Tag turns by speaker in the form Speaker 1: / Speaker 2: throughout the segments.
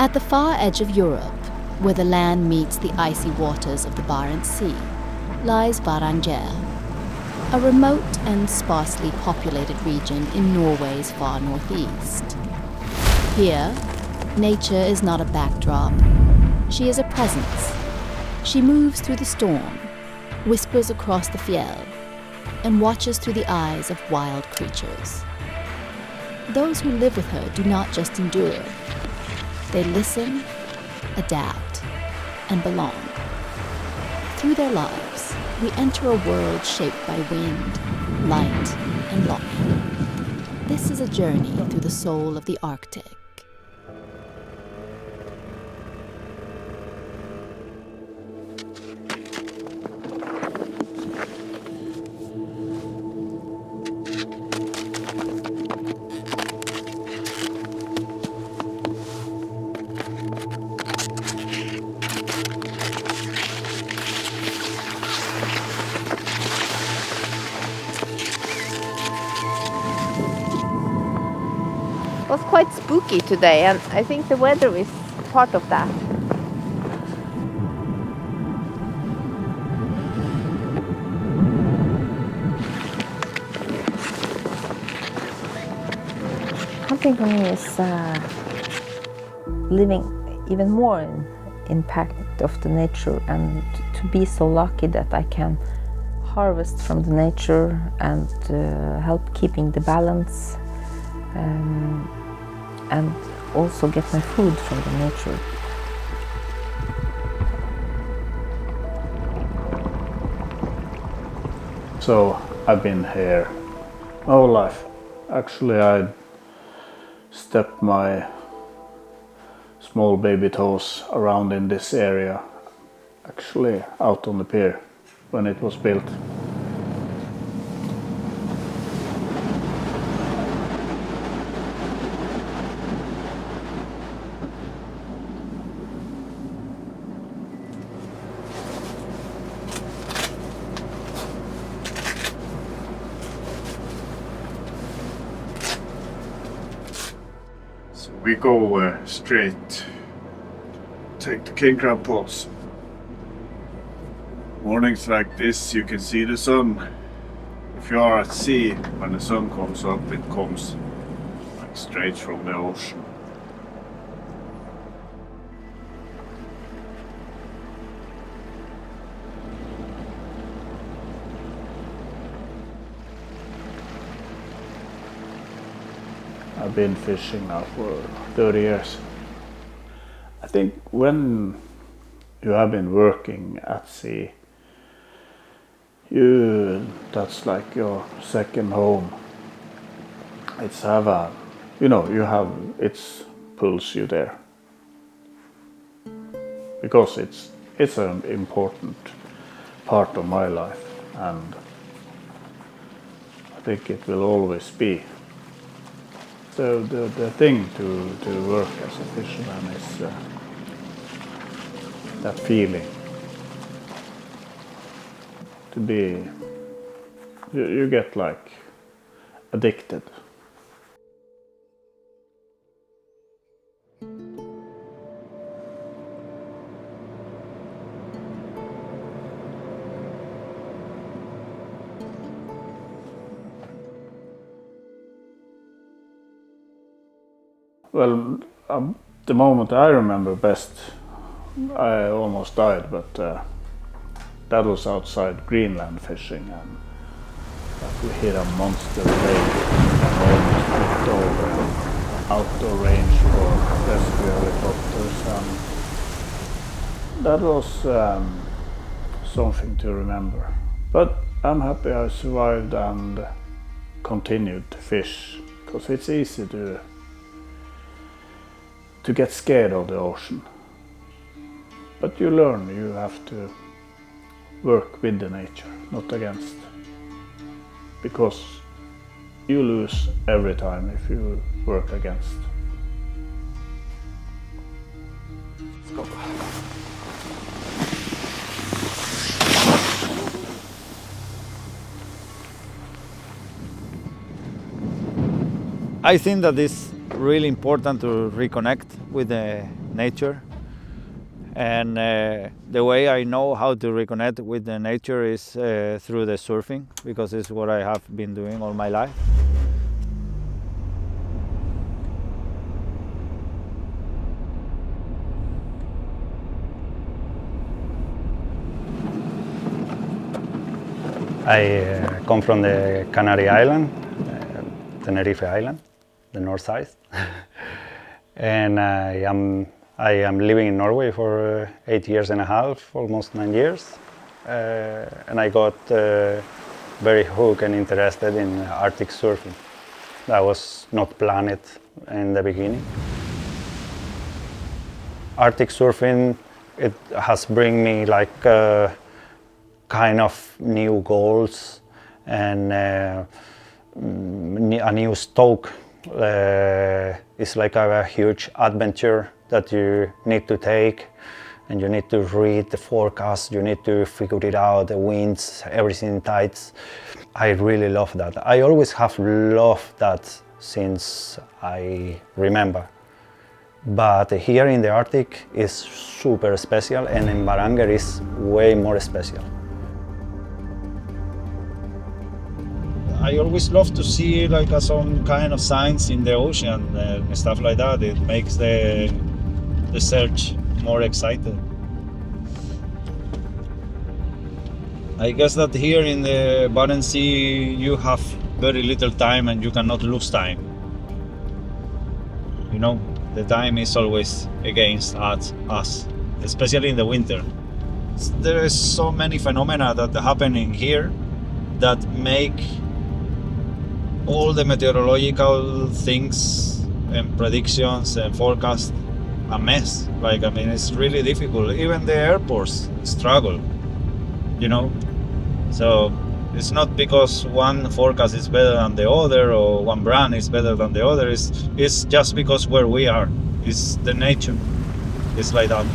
Speaker 1: At the far edge of Europe, where the land meets the icy waters of the Barents Sea, lies Varanger, a remote and sparsely populated region in Norway's far northeast. Here, nature is not a backdrop. She is a presence. She moves through the storm, whispers across the fjord, and watches through the eyes of wild creatures. Those who live with her do not just endure. They listen, adapt, and belong. Through their lives, we enter a world shaped by wind, light, and longing. This is a journey through the soul of the Arctic.
Speaker 2: It was quite spooky today, and I think the weather is part of that. Hunting for me is living even more in impact of the nature, and to be so lucky that I can harvest from the nature and help keeping the balance. And also get my food from the nature.
Speaker 3: So I've been here my whole life. Actually, I stepped my small baby toes around in this area, actually out on the pier when it was built.
Speaker 4: We go straight, take the king crab poles. Mornings like this you can see the sun. If you are at sea, when the sun comes up, it comes like straight from the ocean.
Speaker 3: I've been fishing now for 30 years. I think when you have been working at sea, that's like your second home. It pulls you there. Because it's an important part of my life, and I think it will always be. So the thing to work as a fisherman is that feeling. To be, you get like addicted. Well, the moment I remember best, I almost died, but that was outside Greenland fishing, and we hit a monster wave and almost flipped over outdoor range for rescue helicopters, and that was something to remember. But I'm happy I survived and continued to fish, because it's easy to get scared of the ocean. But you learn, you have to work with the nature, not against. Because you lose every time if you work against. Let's go.
Speaker 5: I think that this really important to reconnect with the nature. And the way I know how to reconnect with the nature is through the surfing, because it's what I have been doing all my life.
Speaker 6: I come from the Canary Island, Tenerife Island, the north side, and I am living in Norway for 8 years and a half, almost 9 years, and I got very hooked and interested in Arctic surfing. That was not planned in the beginning. Arctic surfing, it has bring me like kind of new goals and a new stoke. It's like a huge adventure that you need to take, and you need to read the forecast, you need to figure it out, the winds, everything tight. I really love that. I always have loved that since I remember. But here in the Arctic is super special, and in Varanger is way more special. I always love to see like some kind of signs in the ocean and stuff like that. It makes the search more exciting. I guess that here in the Barents Sea you have very little time and you cannot lose time. You know, the time is always against us, especially in the winter. There is so many phenomena that are happening here that make all the meteorological things and predictions and forecasts a mess. Like, I mean, it's really difficult. Even the airports struggle, you know? So it's not because one forecast is better than the other or one brand is better than the other. It's just because where we are. It's the nature. It's like that.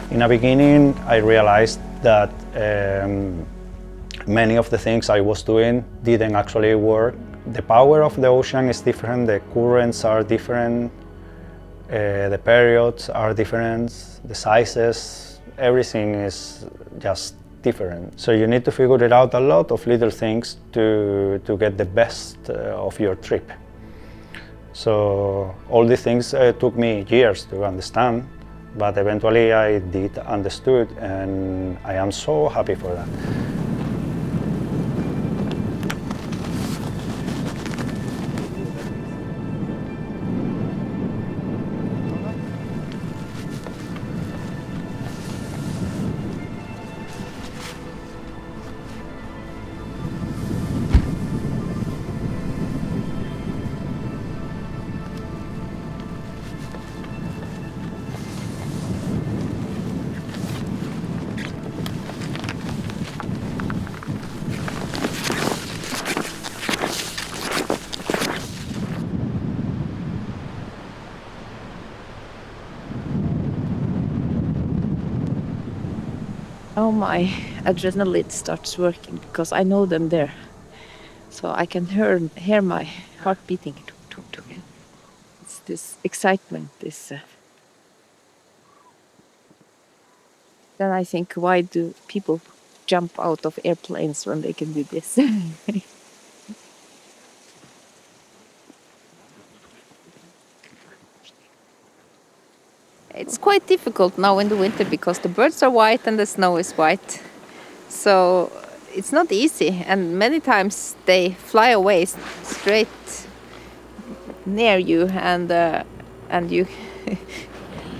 Speaker 6: In the beginning, I realized that many of the things I was doing didn't actually work. The power of the ocean is different, the currents are different, the periods are different, the sizes, everything is just different. So you need to figure it out a lot of little things to get the best of your trip. So all these things took me years to understand. But eventually I did understood, and I am so happy for that.
Speaker 2: Now my adrenaline starts working because I know them there. So I can hear my heart beating. It's this excitement, Then I think, why do people jump out of airplanes when they can do this? It's quite difficult now in the winter because the birds are white and the snow is white. So it's not easy, and many times they fly away straight near you, and you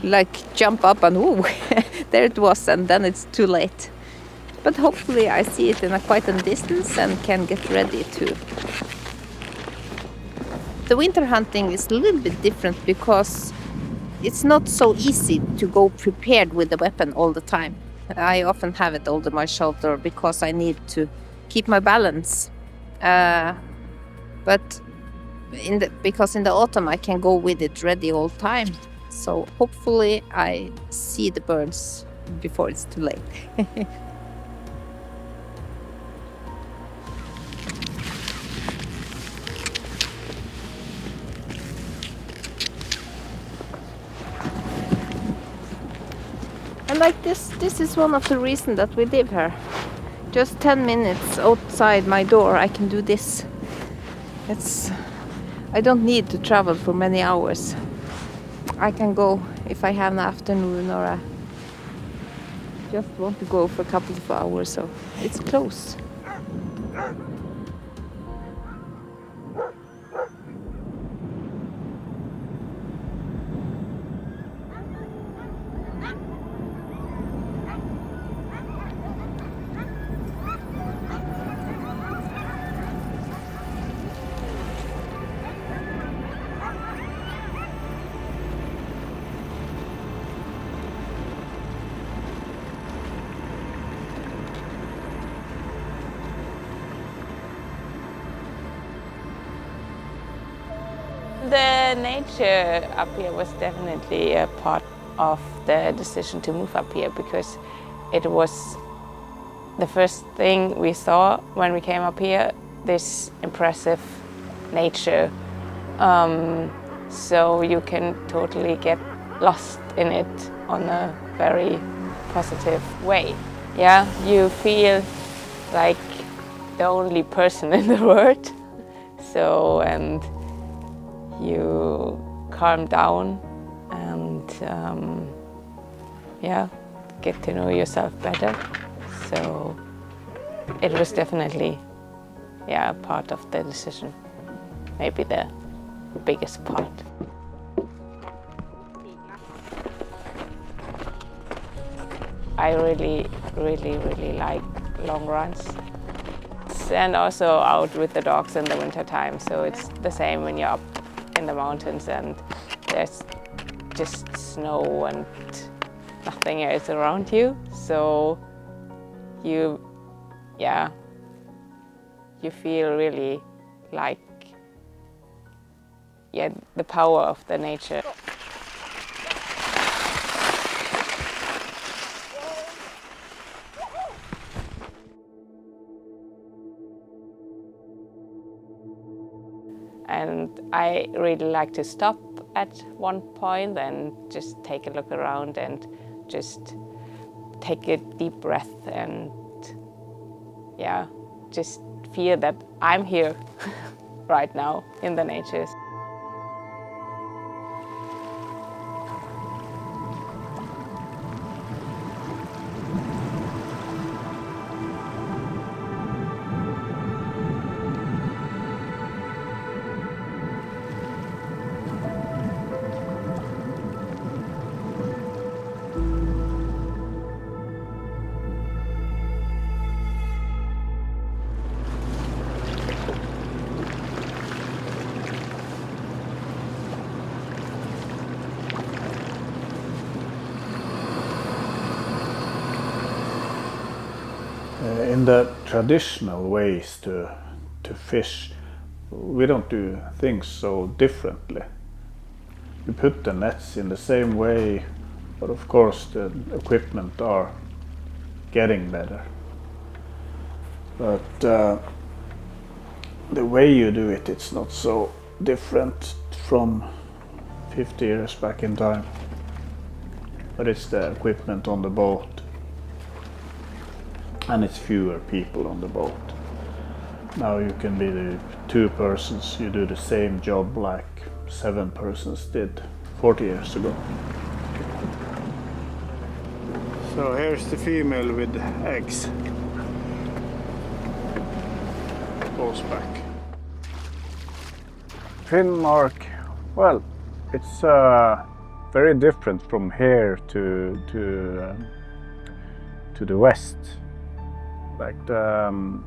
Speaker 2: like jump up and ooh, there it was, and then it's too late. But hopefully I see it in a quite a distance and can get ready to. The winter hunting is a little bit different because it's not so easy to go prepared with the weapon all the time. I often have it over my shoulder because I need to keep my balance But because in the autumn I can go with it ready all the time. So hopefully I see the birds before it's too late. And like this is one of the reasons that we live here. Just 10 minutes outside my door I can do this. I don't need to travel for many hours. I can go if I have an afternoon or I just want to go for a couple of hours, so it's close.
Speaker 7: The nature up here was definitely a part of the decision to move up here, because it was the first thing we saw when we came up here, this impressive nature. So you can totally get lost in it on a very positive way. Yeah, you feel like the only person in the world. So, and you calm down and yeah, get to know yourself better. So it was definitely, yeah, part of the decision, maybe the biggest part. I really like long runs. And also out with the dogs in the winter time, so it's the same when you're up in the mountains and there's just snow and nothing else around you. So you feel really like, yeah, the power of the nature. And I really like to stop at one point and just take a look around and just take a deep breath and, yeah, just feel that I'm here right now in the nature.
Speaker 3: In the traditional ways to fish, we don't do things so differently. You put the nets in the same way, but of course the equipment are getting better. But the way you do it, it's not so different from 50 years back in time. But it's the equipment on the boat. And it's fewer people on the boat. Now you can be the 2 persons, you do the same job like 7 persons did 40 years ago. So here's the female with eggs. Goes back. Finnmark, well, it's very different from here to the west. Like the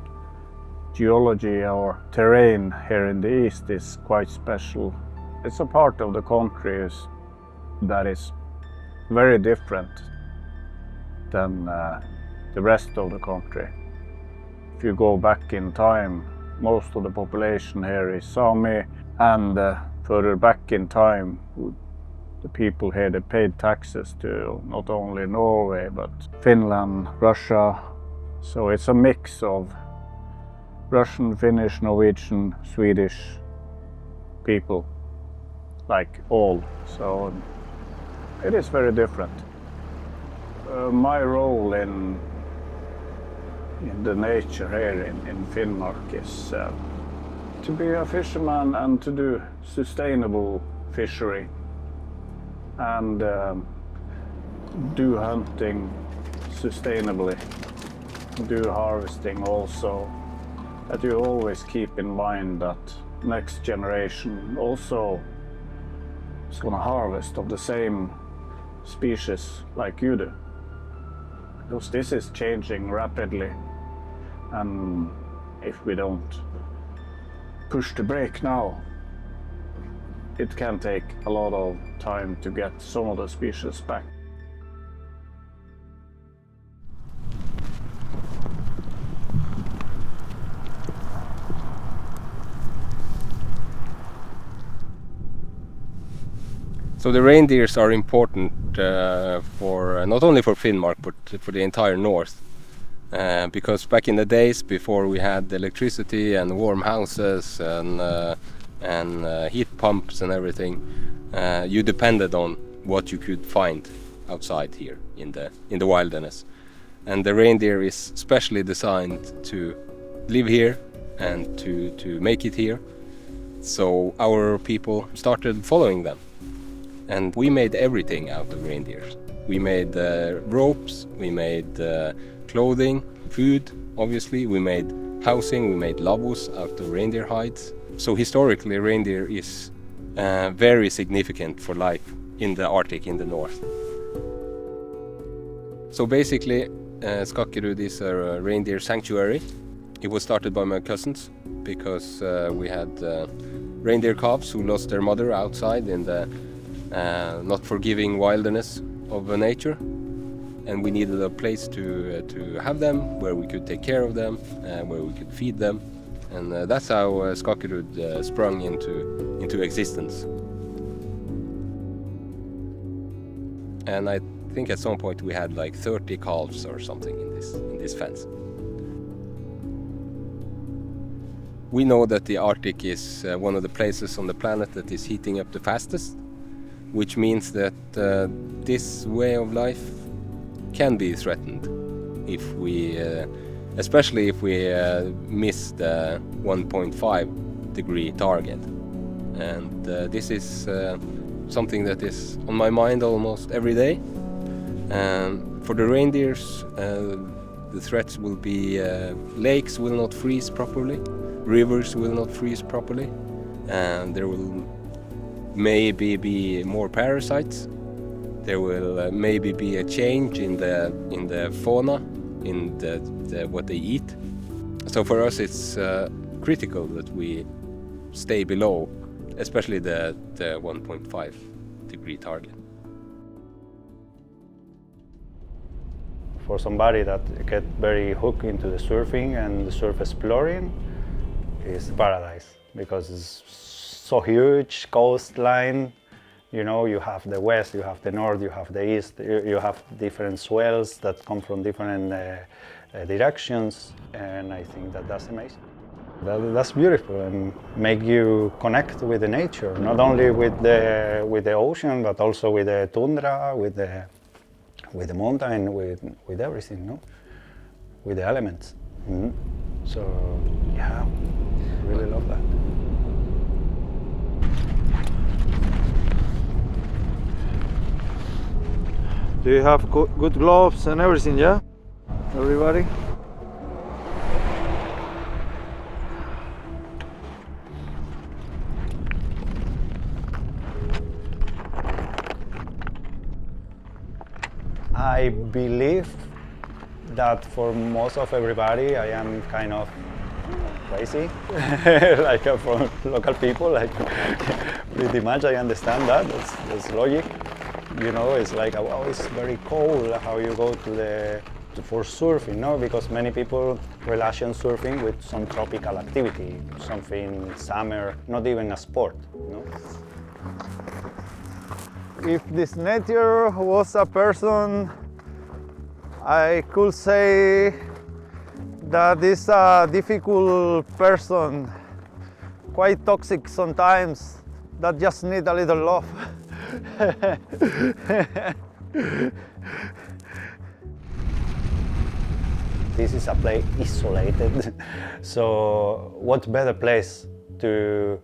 Speaker 3: geology or terrain here in the east is quite special. It's a part of the country that is very different than the rest of the country. If you go back in time most of the population here is Sámi, and further back in time, the people here, they paid taxes to not only Norway, but Finland, Russia. So it's a mix of Russian, Finnish, Norwegian, Swedish people, like all. So it is very different. My role in the nature here in Finnmark is to be a fisherman and to do sustainable fishery and do hunting sustainably, do harvesting also. That you always keep in mind that next generation also is going to harvest of the same species like you do. Because this is changing rapidly, and if we don't push the brake now, it can take a lot of time to get some of the species back.
Speaker 8: So the reindeers are important for not only for Finnmark but for the entire north, because back in the days before we had electricity and warm houses and heat pumps and everything, you depended on what you could find outside here in the wilderness, and the reindeer is specially designed to live here and to make it here. So our people started following them. And we made everything out of reindeers. We made ropes, we made clothing, food, obviously. We made housing, we made lavvos out of reindeer hides. So historically, reindeer is very significant for life in the Arctic, in the north. So basically, Skakkerud is a reindeer sanctuary. It was started by my cousins because we had reindeer calves who lost their mother outside in the not forgiving wilderness of nature, and we needed a place to have them, where we could take care of them, where we could feed them, and that's how Skakkerud sprung into existence. And I think at some point we had like 30 calves or something in this fence. We know that the Arctic is one of the places on the planet that is heating up the fastest, which means that this way of life can be threatened if we, especially if we miss the 1.5 degree target. And this is something that is on my mind almost every day. For the reindeers, the threats will be lakes will not freeze properly, rivers will not freeze properly, and there will maybe be more parasites. There will maybe be a change in the fauna, in the what they eat. So for us, it's critical that we stay below, especially the 1.5 degree target.
Speaker 6: For somebody that get very hooked into the surfing and the surf exploring, is paradise, because it's so huge coastline. You know, you have the west, you have the north, you have the east, you have different swells that come from different directions, and I think that's amazing. That's beautiful and make you connect with the nature, not only with the ocean, but also with the tundra, with the mountain, with everything, no? With the elements. Mm-hmm. So yeah, really love that.
Speaker 5: Do you have good gloves and everything, yeah? Everybody?
Speaker 6: I believe that for most of everybody, I am kind of crazy, like for local people, like pretty much I understand that, that's logic. You know, it's like, wow, it's very cold how you go to for surfing, no? Because many people relation surfing with some tropical activity, something summer, not even a sport, no?
Speaker 5: If this nature was a person, I could say that is a difficult person, quite toxic sometimes, that just need a little love.
Speaker 6: This is a place isolated, so what better place to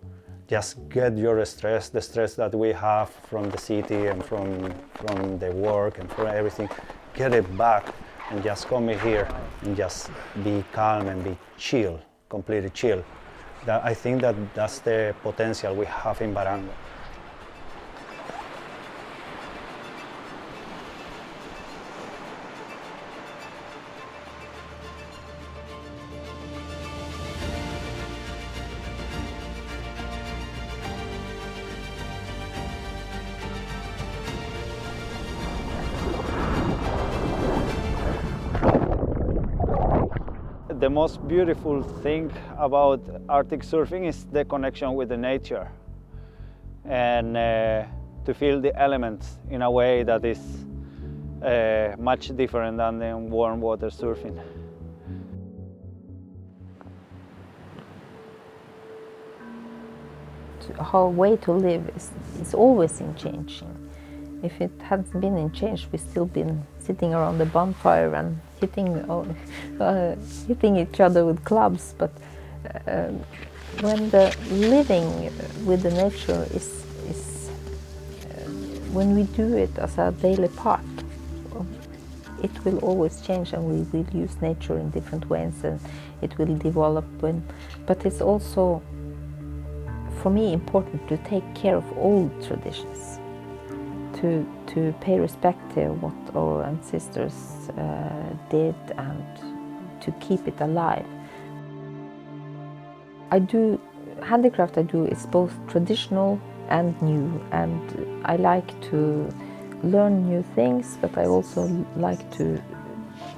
Speaker 6: just get your stress, the stress that we have from the city and from the work and from everything, get it back and just come here and just be calm and be chill, completely chill. I think that's the potential we have in Varanger.
Speaker 5: The most beautiful thing about Arctic surfing is the connection with the nature and to feel the elements in a way that is much different than in warm water surfing.
Speaker 2: Our way to live is always in changing. If it hadn't been in change, we'd still been sitting around the bonfire and hitting each other with clubs. But when the living with the nature is when we do it as a daily part, it will always change, and we will use nature in different ways, and it will develop. But it's also, for me, important to take care of old traditions, to pay respect to what our ancestors did, and to keep it alive. Handicraft I do is both traditional and new, and I like to learn new things, but I also like to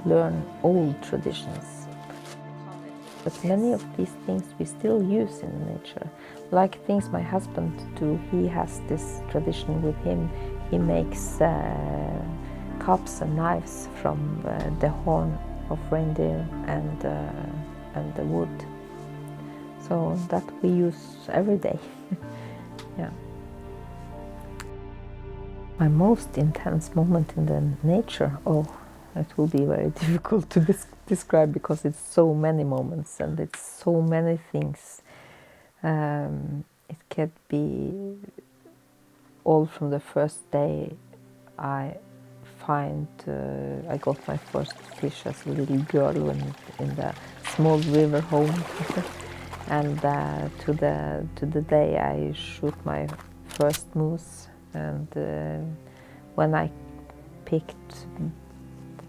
Speaker 2: learn old traditions. But many of these things we still use in nature, like things my husband do. He has this tradition with him. He makes cups and knives from the horn of reindeer and the wood. So that we use every day. Yeah. My most intense moment in the nature, it will be very difficult to describe because it's so many moments and it's so many things. It can be all from the first day I got my first fish as a little girl in the small river home, and to the day I shoot my first moose, and when I picked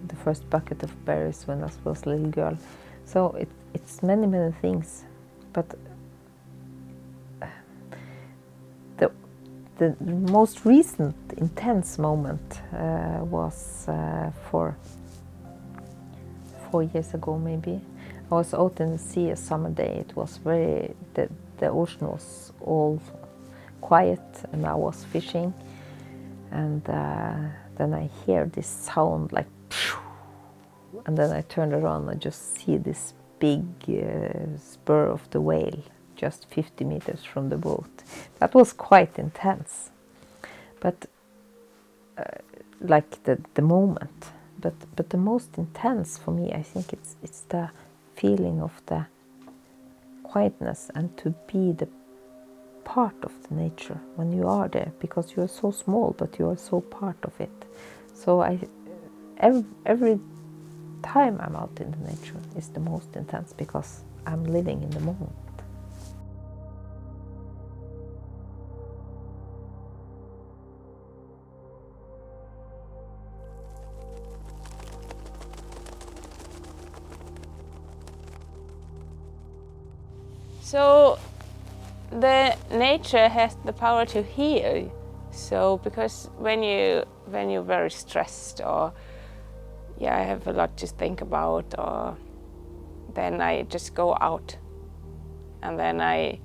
Speaker 2: the first bucket of berries when I was a little girl. So it's many things, but the most recent intense moment was 4 years ago maybe. I was out in the sea a summer day. It was the ocean was all quiet and I was fishing, and then I hear this sound like phew, and then I turned around and just see this big spur of the whale just 50 meters from the boat. That was quite intense, but like the moment. But the most intense for me, I think it's the feeling of the quietness and to be the part of the nature when you are there, because you are so small, but you are so part of it. So every time I'm out in the nature is the most intense because I'm living in the moment.
Speaker 7: So the nature has the power to heal. So because when you're very stressed or yeah, I have a lot to think about, or then I just go out, and then I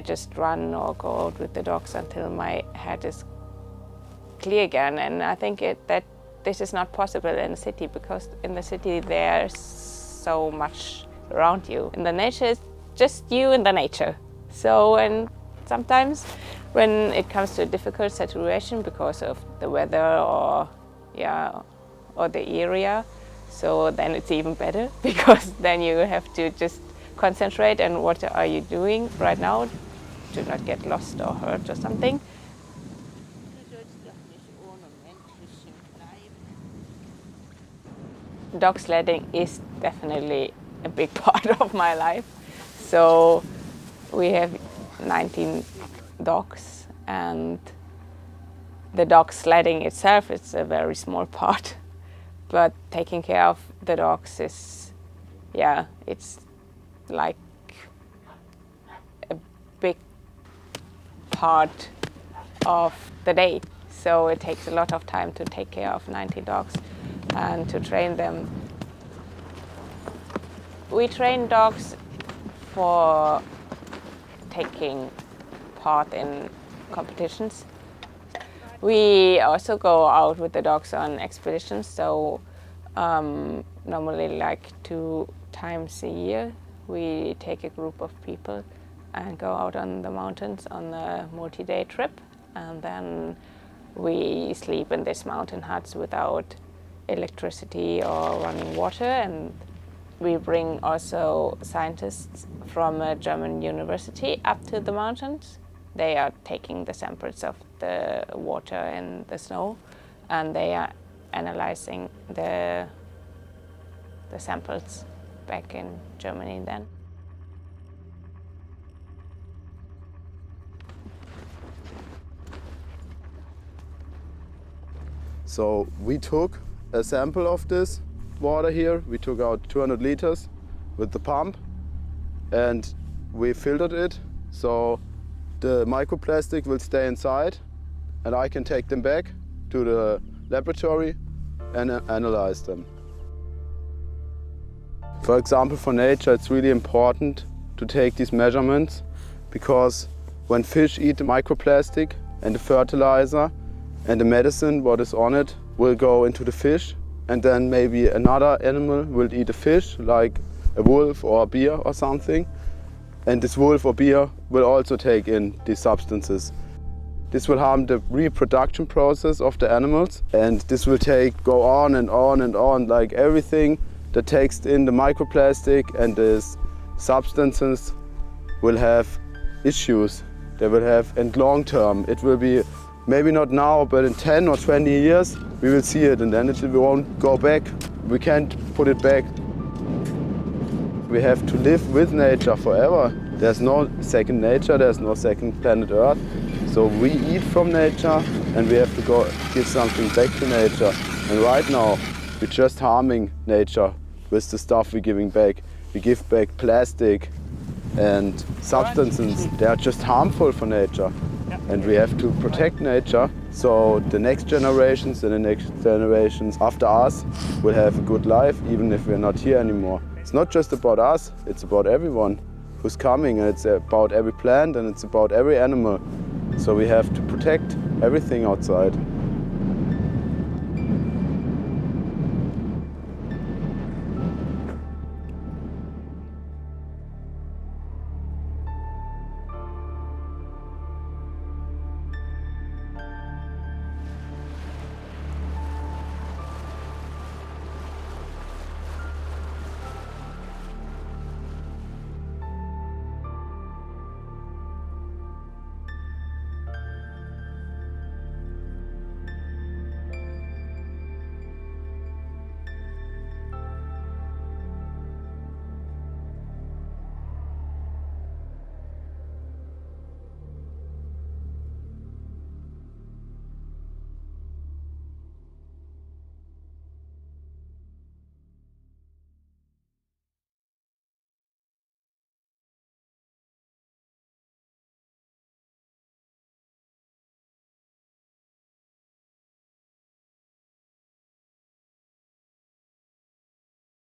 Speaker 7: just run or go out with the dogs until my head is clear again. And I think that this is not possible in the city, because in the city there's so much around you. In the nature, it's just you and the nature. So, and sometimes when it comes to a difficult situation because of the weather or the area, so then it's even better, because then you have to just concentrate on what are you doing right now to not get lost or hurt or something. Dog sledding is definitely a big part of my life. So we have 19 dogs, and the dog sledding itself is a very small part. But taking care of the dogs is, it's like a big part of the day. So it takes a lot of time to take care of 90 dogs and to train them. We train dogs for taking part in competitions. We also go out with the dogs on expeditions, so normally like 2 times a year we take a group of people and go out on the mountains on a multi-day trip, and then we sleep in these mountain huts without electricity or running water. And we bring also scientists from a German university up to the mountains. They are taking the samples of the water and the snow, and they are analyzing the samples back in Germany then.
Speaker 9: So we took a sample of this water here. We took out 200 liters with the pump, and we filtered it, so the microplastic will stay inside, and I can take them back to the laboratory and analyze them. For example, for nature, it's really important to take these measurements, because when fish eat the microplastic and the fertilizer and the medicine what is on it will go into the fish, and then maybe another animal will eat a fish, like a wolf or a bear or something, and this wolf or bear will also take in these substances. This will harm the reproduction process of the animals, and this will go on and on and on, like everything that takes in the microplastic and these substances will have issues. They will have, and long term, it will be maybe not now, but in 10 or 20 years we will see it, and then it won't go back. We can't put it back. We have to live with nature forever. There's no second nature, there's no second planet Earth. So we eat from nature, and we have to go give something back to nature. And right now we're just harming nature with the stuff we're giving back. We give back plastic and substances. They are just harmful for nature. And we have to protect nature, so the next generations and the next generations after us will have a good life, even if we're not here anymore. It's not just about us, it's about everyone who's coming, and it's about every plant, and it's about every animal. So we have to protect everything outside.